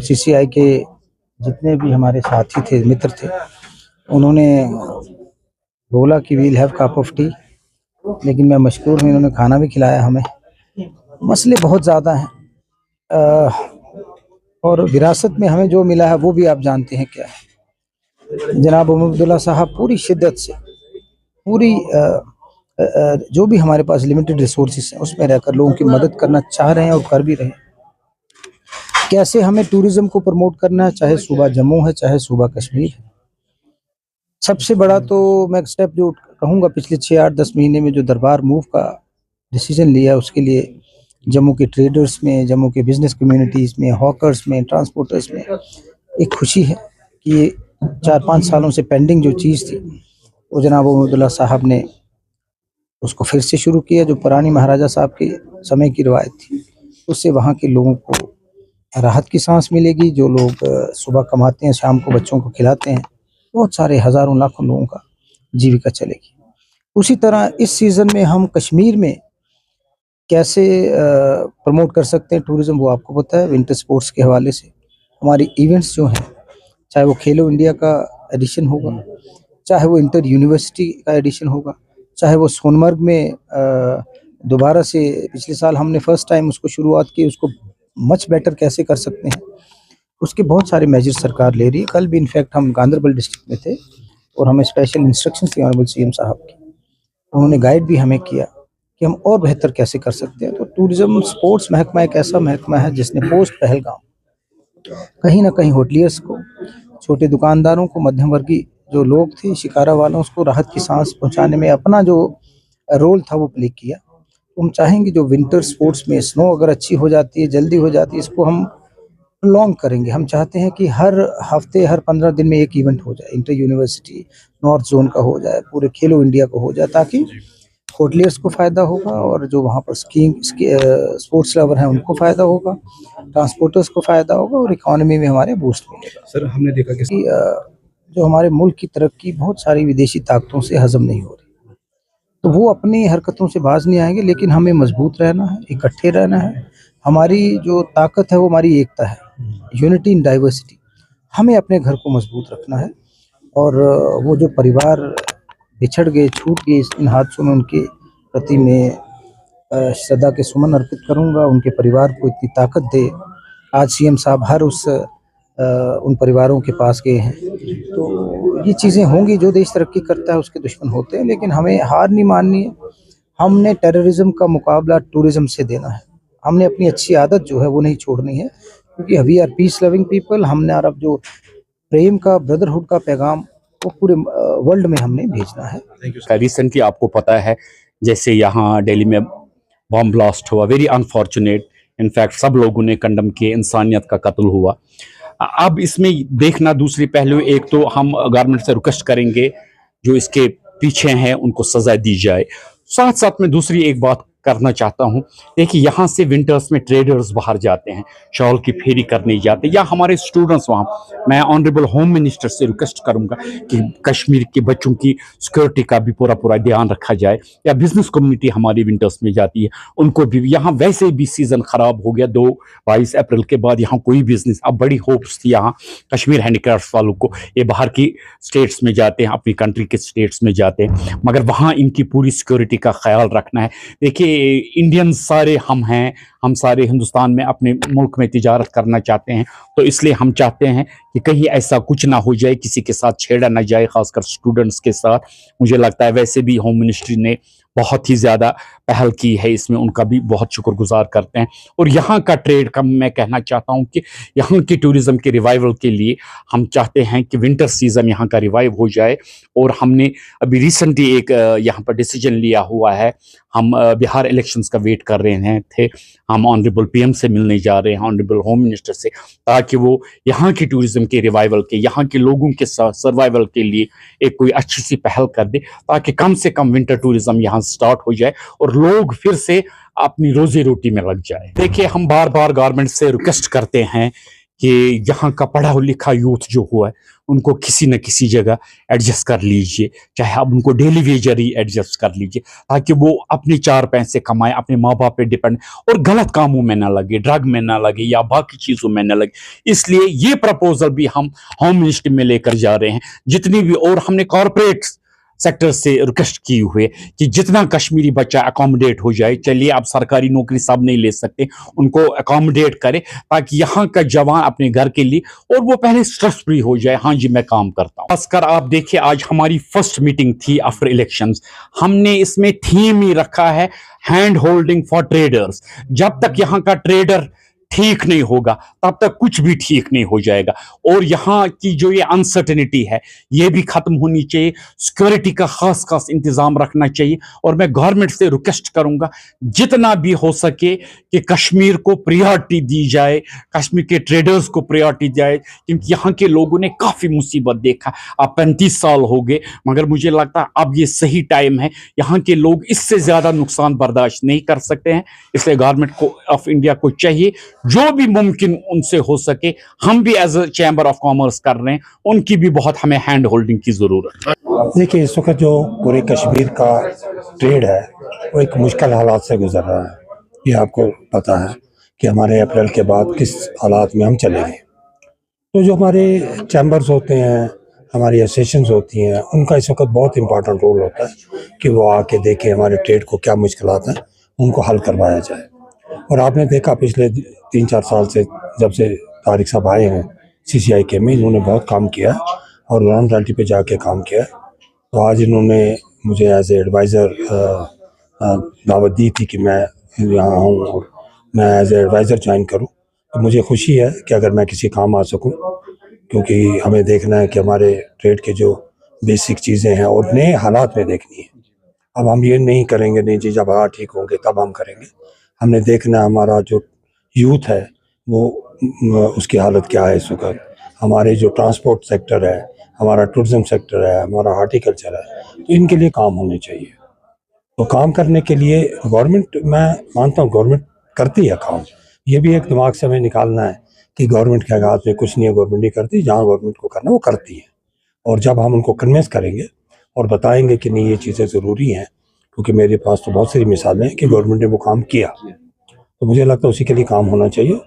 CCI के जितने भी हमारे साथी थे, मित्र थे, उन्होंने बोला कि we'll have cup of tea, लेकिन मैं मशकूर हूँ, इन्होंने खाना भी खिलाया हमें। मसले बहुत ज़्यादा हैं और विरासत में हमें जो मिला है वो भी आप जानते हैं क्या है। जनाब अब्दुल्ला साहब पूरी शिद्दत से पूरी जो भी हमारे पास लिमिटेड रिसोर्सेज हैं उसमें रहकर लोगों की मदद करना चाह रहे हैं और कर भी रहे हैं। कैसे हमें टूरिज्म को प्रमोट करना है, चाहे सूबा जम्मू है चाहे सूबा कश्मीर है। सबसे बड़ा तो मैं स्टेप जो कहूँगा पिछले 6-8-10 महीने में जो दरबार मूव का डिसीजन लिया है, उसके लिए जम्मू के ट्रेडर्स में, जम्मू के बिजनेस कम्युनिटीज़ में, हॉकर्स में, ट्रांसपोर्टर्स में एक खुशी है कि ये 4-5 सालों से पेंडिंग जो चीज़ थी वो जनाब अब्दुल्ला साहब ने उसको फिर से शुरू किया। जो पुरानी महाराजा साहब के समय की रवायत थी, उससे वहाँ के लोगों को राहत की सांस मिलेगी। जो लोग सुबह कमाते हैं, शाम को बच्चों को खिलाते हैं, बहुत सारे हज़ारों लाखों लोगों का जीविका चलेगी। उसी तरह इस सीज़न में हम कश्मीर में कैसे प्रमोट कर सकते हैं टूरिज़्म, वो आपको पता है। विंटर स्पोर्ट्स के हवाले से हमारी इवेंट्स जो हैं, चाहे वो खेलो इंडिया का एडिशन होगा, चाहे वो इंटर यूनिवर्सिटी का एडिशन होगा, चाहे वो सोनमर्ग में दोबारा से पिछले साल हमने फर्स्ट टाइम उसको शुरुआत की, उसको मच बेटर कैसे कर सकते हैं, उसके बहुत सारे मेजर सरकार ले रही है। कल भी इनफैक्ट हम गांधरबल डिस्ट्रिक्ट में थे और हमें स्पेशल इंस्ट्रक्शंस थी ऑनरेबल सीएम साहब की। उन्होंने गाइड भी हमें किया कि हम और बेहतर कैसे कर सकते हैं। तो टूरिज्म स्पोर्ट्स महकमा एक ऐसा महकमा है जिसने पोस्ट पहलगाम कहीं ना कहीं होटलियर्स को, छोटे दुकानदारों को, मध्यम वर्गीय जो लोग थे, शिकारा वालों को राहत की सांस पहुंचाने में अपना जो रोल था वो प्ले किया। हम चाहेंगे जो विंटर स्पोर्ट्स में स्नो अगर अच्छी हो जाती है, जल्दी हो जाती है, इसको हम लॉन्ग करेंगे। हम चाहते हैं कि हर हफ्ते, हर 15 दिन में एक इवेंट हो जाए, इंटर यूनिवर्सिटी नॉर्थ जोन का हो जाए, पूरे खेलो इंडिया को हो जाए, ताकि होटलियर्स को फ़ायदा होगा और जो वहाँ पर स्कीइंग स्पोर्ट्स लवर हैं उनको फ़ायदा होगा, ट्रांसपोर्टर्स को फ़ायदा होगा और इकॉनमी में हमारे बूस्ट मिलेगा। सर, हमने देखा कि जो हमारे मुल्क की तरक्की बहुत सारी विदेशी ताकतों से हजम नहीं हो रही, तो वो अपनी हरकतों से बाज नहीं आएंगे, लेकिन हमें मजबूत रहना है, इकट्ठे रहना है। हमारी जो ताकत है वो हमारी एकता है, यूनिटी इन डाइवर्सिटी। हमें अपने घर को मजबूत रखना है और वो जो परिवार बिछड़ गए, छूट गए इन हादसों में, उनके प्रति मैं श्रद्धा के सुमन अर्पित करूंगा। उनके परिवार को इतनी ताकत दे। आज सीएम साहब हर उन परिवारों के पास गए हैं। तो ये चीज़ें होंगी, जो देश तरक्की करता है उसके दुश्मन होते हैं, लेकिन हमें हार नहीं माननी है। हमने टेररिज्म का मुकाबला टूरिज्म से देना है। हमने अपनी अच्छी आदत जो है वो नहीं छोड़नी है, क्योंकि we are peace loving people. हमने और अब जो प्रेम का, ब्रदरहुड का पैगाम वो पूरे वर्ल्ड में हमने भेजना है। रिसेंटली आपको पता है जैसे यहाँ दिल्ली में बॉम्ब ब्लास्ट हुआ, वेरी अनफॉर्चुनेट। इनफैक्ट सब लोगों ने कंडम किए, इंसानियत का कत्ल हुआ। अब इसमें देखना दूसरी पहलू, एक तो हम गवर्नमेंट से रिक्वेस्ट करेंगे जो इसके पीछे हैं उनको सजा दी जाए। साथ साथ में दूसरी एक बात करना चाहता हूं, देखिए यहाँ से विंटर्स में ट्रेडर्स बाहर जाते हैं, शॉल की फेरी करने जाते हैं, या हमारे स्टूडेंट्स वहाँ। मैं ऑनरेबल होम मिनिस्टर से रिक्वेस्ट करूंगा कि कश्मीर के बच्चों की सिक्योरिटी का भी पूरा ध्यान रखा जाए। या बिजनेस कम्युनिटी हमारी विंटर्स में जाती है, उनको भी, यहाँ वैसे भी सीजन खराब हो गया 22 अप्रैल के बाद यहाँ कोई बिजनेस, अब बड़ी होप्स थी यहाँ कश्मीर हैंडीक्राफ्ट वालों को, ये बाहर की स्टेट्स में जाते हैं, अपनी कंट्री के स्टेट्स में जाते हैं, मगर वहाँ इनकी पूरी सिक्योरिटी का ख्याल रखना है। देखिए इंडियन सारे हम हैं, हम सारे हिंदुस्तान में अपने मुल्क में तिजारत करना चाहते हैं, तो इसलिए हम चाहते हैं कि कहीं ऐसा कुछ ना हो जाए, किसी के साथ छेड़ा ना जाए, खासकर स्टूडेंट्स के साथ। मुझे लगता है वैसे भी होम मिनिस्ट्री ने बहुत ही ज़्यादा पहल की है इसमें, उनका भी बहुत शुक्रगुजार करते हैं। और यहाँ का ट्रेड का मैं कहना चाहता हूँ कि यहाँ की टूरिज़्म के रिवाइवल के लिए हम चाहते हैं कि विंटर सीज़न यहाँ का रिवाइव हो जाए। और हमने अभी रिसेंटली एक यहाँ पर डिसीजन लिया हुआ है, हम बिहार इलेक्शंस का वेट कर रहे थे, हम ऑनरेबल पीएम से मिलने जा रहे हैं, ऑनरेबल होम मिनिस्टर से, ताकि वो यहाँ की टूरिज़्म के रिवाइवल के, यहाँ के लोगों के सर्वाइवल के लिए एक कोई अच्छी सी पहल कर दे, ताकि कम से कम विंटर टूरिज़्म यहाँ स्टार्ट हो जाए और लोग फिर से अपनी रोजी रोटी में लग जाए। देखिए हम बार बार गवर्नमेंट से रिक्वेस्ट करते हैं कि यहाँ का पढ़ा लिखा यूथ जो हुआ है उनको किसी न किसी जगह एडजस्ट कर लीजिए, चाहे आप उनको डेली वेजर ही एडजस्ट कर लीजिए, ताकि वो अपने 4 पैसे कमाए, अपने माँ बाप पे डिपेंड, और गलत कामों में ना लगे, ड्रग में ना लगे या बाकी चीज़ों में ना लगे। इसलिए ये प्रपोजल भी हम होम मिनिस्ट्री में लेकर जा रहे हैं। जितनी भी, और हमने कॉरपोरेट सेक्टर से रिक्वेस्ट की हुई है कि जितना कश्मीरी बच्चा अकोमोडेट हो जाए, चलिए अब सरकारी नौकरी सब नहीं ले सकते, उनको अकोमोडेट करें ताकि यहाँ का जवान अपने घर के लिए, और वो पहले स्ट्रेस फ्री हो जाए, हाँ जी मैं काम करता हूँ। खासकर आप देखिए, आज हमारी फर्स्ट मीटिंग थी आफ्टर इलेक्शंस, हमने इसमें थीम ही रखा है हैंड होल्डिंग फॉर ट्रेडर्स। जब तक यहाँ का ट्रेडर ठीक नहीं होगा तब तक कुछ भी ठीक नहीं हो जाएगा, और यहाँ की जो ये अनसर्टेनिटी है ये भी खत्म होनी चाहिए। सिक्योरिटी का खास खास इंतजाम रखना चाहिए, और मैं गवर्नमेंट से रिक्वेस्ट करूंगा जितना भी हो सके कि कश्मीर को प्रायोरिटी दी जाए, कश्मीर के ट्रेडर्स को प्रायोरिटी दी जाए, क्योंकि यहाँ के लोगों ने काफी मुसीबत देखा। अब 35 साल हो गए, मगर मुझे लगता है अब ये सही टाइम है, यहाँ के लोग इससे ज्यादा नुकसान बर्दाश्त नहीं कर सकते हैं। इसलिए गवर्नमेंट को ऑफ इंडिया को चाहिए जो भी मुमकिन उनसे हो सके, हम भी as a chamber of commerce कर रहे हैं, उनकी भी बहुत हमें हैंड होल्डिंग की जरूरत है। देखिए, इस वक्त जो पूरे कश्मीर का ट्रेड है वो एक मुश्किल हालात से गुजर रहा है। ये आपको पता है कि हमारे अप्रैल के बाद किस हालात में हम चले गए। तो जो हमारे चैम्बर्स होते हैं, हमारी एसोसिएशंस होती हैं, उनका इस वक्त बहुत इंपॉर्टेंट रोल होता है कि वो आके देखें हमारे ट्रेड को क्या मुश्किलात हैं, उनको हल करवाया जाए। और आपने देखा पिछले 3-4 साल से, जब से तारिक साहब आए हैं CCI में, इन्होंने बहुत काम किया और ग्राउंड रियलिटी पे जाके काम किया। तो आज इन्होंने मुझे एज ए एडवाइज़र दावत दी थी कि मैं यहाँ हूँ और मैं एज ए एडवाइज़र ज्वाइन करूँ। तो मुझे खुशी है कि अगर मैं किसी काम आ सकूँ, क्योंकि हमें देखना है कि हमारे ट्रेड के जो बेसिक चीज़ें हैं और नए हालात में देखनी है। अब हम ये नहीं करेंगे नहीं जी जब हालात ठीक होंगे तब हम करेंगे। हमने देखना हमारा जो यूथ है वो उसकी हालत क्या है इस वक्त, हमारे जो ट्रांसपोर्ट सेक्टर है, हमारा टूरिज्म सेक्टर है, हमारा हॉर्टिकल्चर है, तो इनके लिए काम होने चाहिए। तो काम करने के लिए गवर्नमेंट, मैं मानता हूँ गवर्नमेंट करती है काम। ये भी एक दिमाग से हमें निकालना है कि गवर्नमेंट के हाथ में कुछ नहीं है, गवर्नमेंट नहीं करती, जहाँ गवर्नमेंट को करना वो करती है। और जब हम उनको कन्विंस करेंगे और बताएंगे कि नहीं ये चीज़ें ज़रूरी हैं, क्योंकि मेरे पास तो बहुत सारी मिसालें हैं कि गवर्नमेंट ने वो काम किया, तो मुझे लगता है उसी के लिए काम होना चाहिए।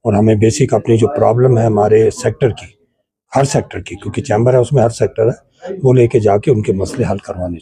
और हमें बेसिक अपनी जो प्रॉब्लम है हमारे सेक्टर की, हर सेक्टर की, क्योंकि चैम्बर है उसमें हर सेक्टर है, वो लेके जाके उनके मसले हल करवाने चाहिए।